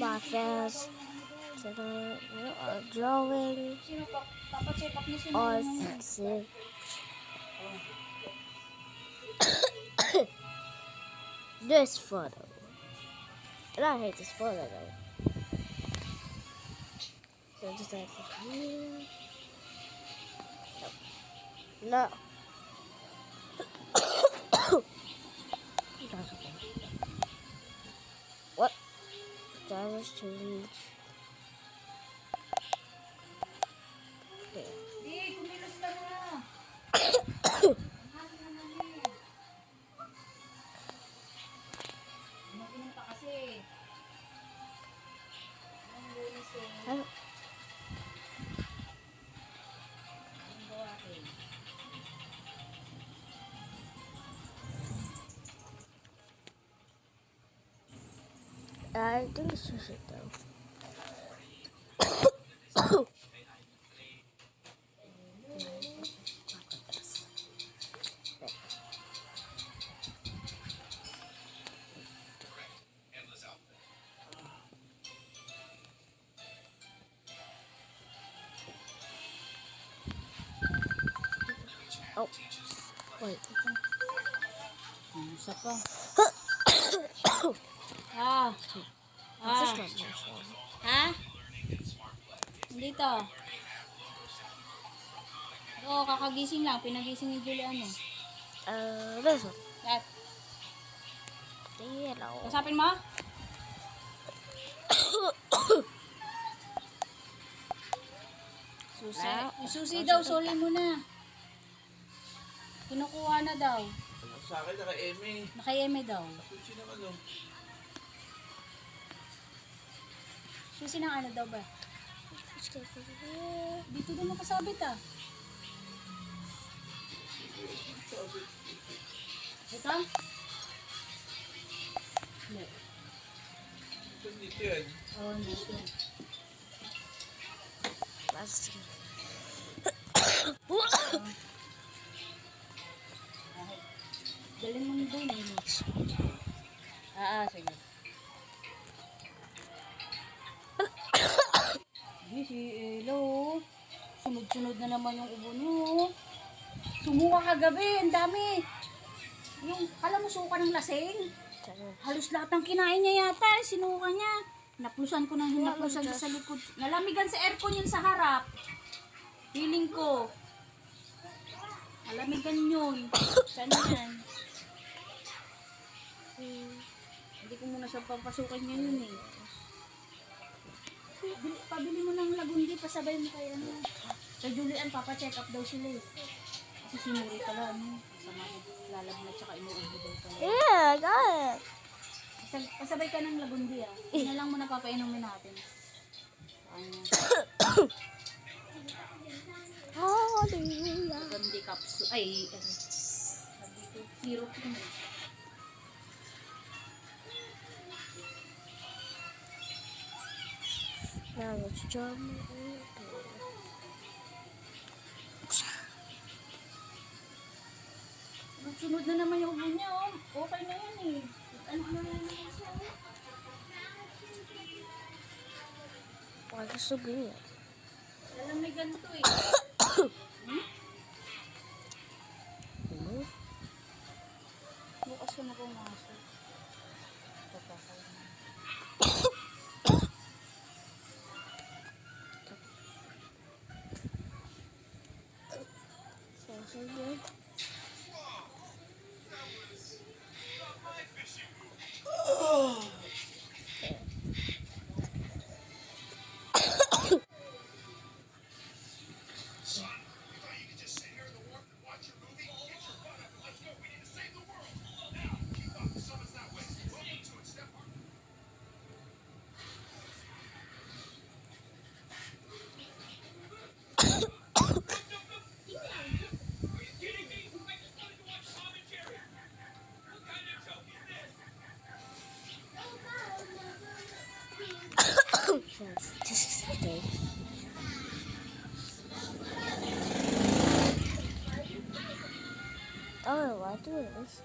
my friends today we are drawing Sino pa? Papacheck up niyo si or Mama. fixing this photo. And I hate this photo though. So just like here. No. That's okay. What? Damage to reach. There. Di, kumilos ka na. Mag-inom ka kasi. Ang lunes eh. Ano? Ang gawain. I think it's just it though. Oh, wait. Isa pa. This one was one. Ha? Dito. Oo, kakagising lang. Pinagising ni Juliano. This one. At, The yellow. kasapin mo? Susi. Yung susi daw, soli mo na. Kinukuha na daw. Sa akin, naka-eme. Naka-eme daw. Susi ng ano? Susi ng ano daw ba? Dito daw makasabit ah. Ito? Hindi. Dito yan. Oo, dito. That's Galing mo doon eh. Sige. Hindi si Elo. Sunod-sunod na naman yung ubo niyo. Sumuka kagabi, ang dami. Yung, alam mo, suka ng lasing. Halos lahat ng kinain niya yata, sinuka niya. Naplusan ko ng hinaplusan siya sa likod. Nalamigan sa aircon yun sa harap. Feeling ko. Nalamigan yun. Saan yan? Hindi ko muna siya papasukan ngayon eh. Pabili mo ng lagundi, pasabay mo kay ano. Kay Julian, papacheck up daw sila eh. Kasi sinuri pala ano. Sama lalagnat tsaka inuubo daw pala. yeah, I got it. Pasabay ka ng lagundi ah. Yun na lang muna papainumin natin. Ayan. Hallelujah. Lagundi capsule. Ay, ano. Sabi ko, syrup yun eh. Now let's jump. Sunod na naman yung ubo niya oh. Okay na yan eh. Ano na naman siya? Why is so good? Lalamigan to eh. Bukas ko na pumasok. So good. This is okay. Oh, why do this?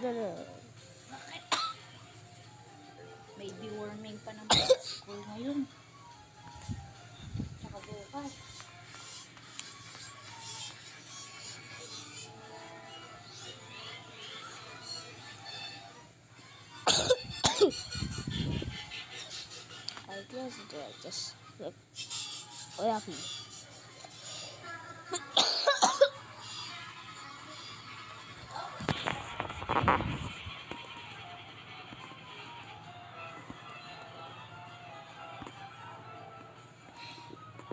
no. May deworming pa naman sa school ngayon. Tsaka bukas. I guess do I just look. What happened?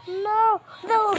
No, no.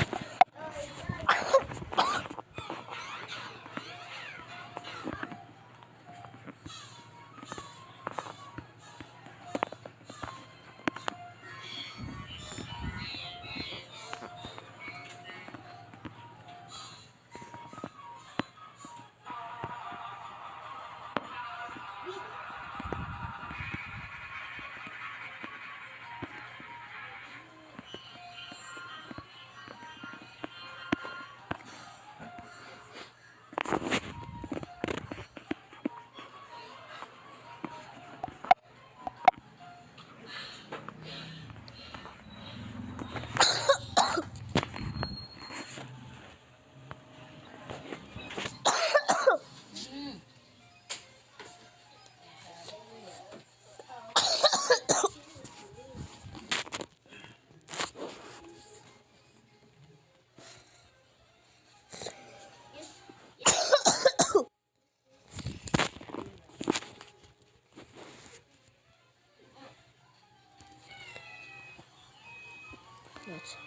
What?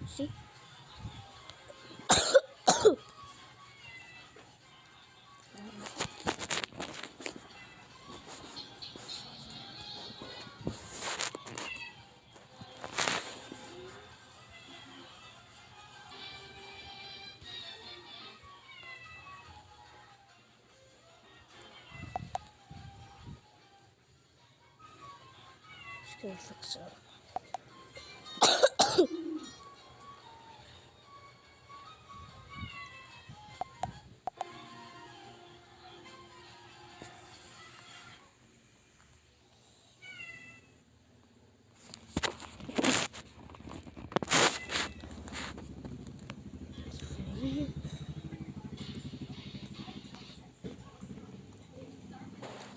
See? Just gonna fix it.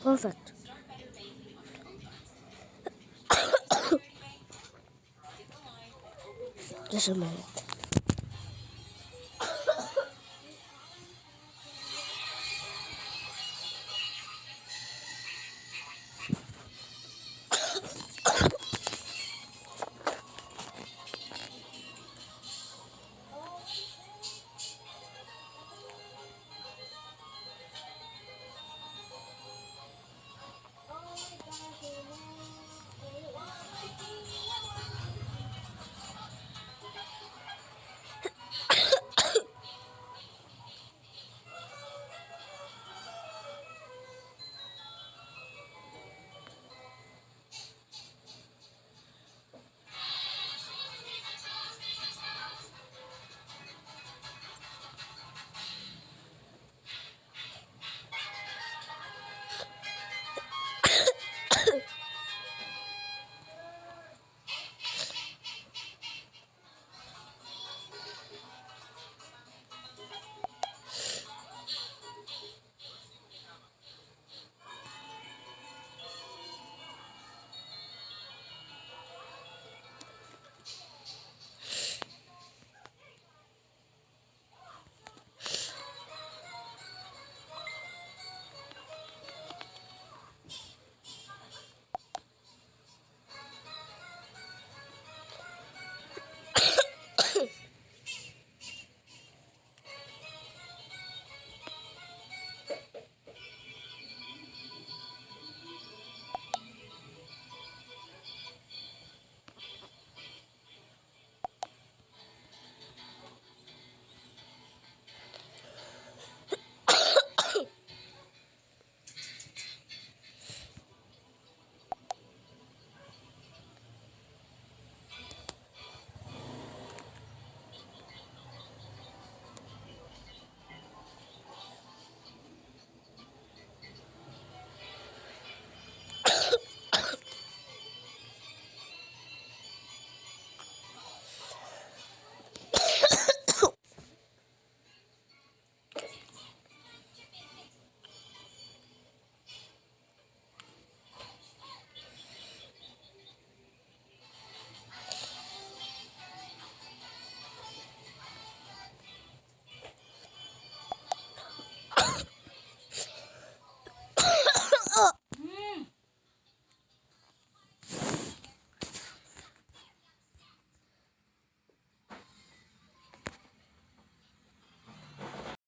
Perfect. Just a minute.